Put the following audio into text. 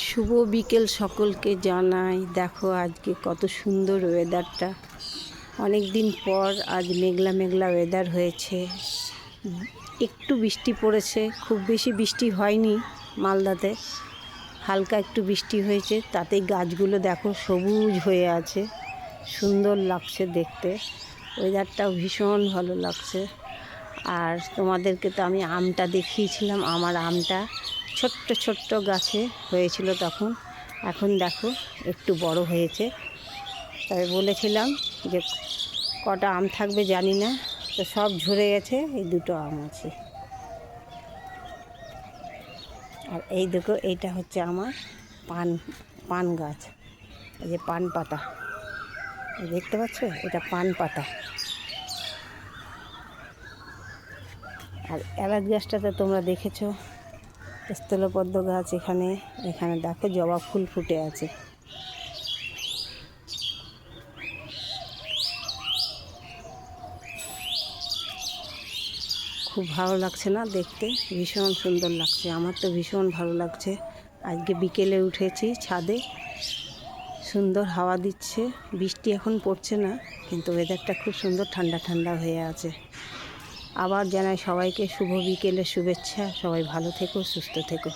শুভ বিকেল সকলকে জানাই। দেখো আজকে কত সুন্দর ওয়েদারটা। অনেক দিন পর আজ মেঘলা মেঘলা ওয়েদার হয়েছে। একটু বৃষ্টি পড়েছে, খুব বেশি বৃষ্টি হয়নি মালদাতে, হালকা একটু বৃষ্টি হয়েছে। তাতেই গাছগুলো দেখো সবুজ হয়ে আছে, সুন্দর লাগছে দেখতে। ওয়েদারটাও ভীষণ ভালো লাগছে। আর তোমাদেরকে তো আমি আমটা দেখিয়েছিলাম, আমার আমটা ছোট্ট ছোট্ট গাছে হয়েছিল তখন। এখন দেখো একটু বড় হয়েছে। তবে বলেছিলাম যে কটা আম থাকবে জানি না, তো সব ঝরে গেছে, এই দুটো আম আছে। আর এই দেখো, এইটা হচ্ছে আমার পান গাছ। এই যে পান পাতা দেখতে পাচ্ছ, এটা পান পাতা। আর এলাচ গাছটাতে তোমরা দেখেছো, স্থলপদ্ম গাছ। এখানে দেখো জবা ফুল ফুটে আছে। খুব ভালো লাগছে না দেখতে? ভীষণ সুন্দর লাগছে, আমার তো ভীষণ ভালো লাগছে। আজকে বিকেলে উঠেছি ছাদে, সুন্দর হাওয়া দিচ্ছে। বৃষ্টি এখন পড়ছে না, কিন্তু ওয়েদারটা খুব সুন্দর ঠান্ডা ঠান্ডা হয়ে আছে। আবার জানাই সবাইকে শুভ বিকেলের শুভেচ্ছা। সবাই ভালো থেকো, সুস্থ থেকো।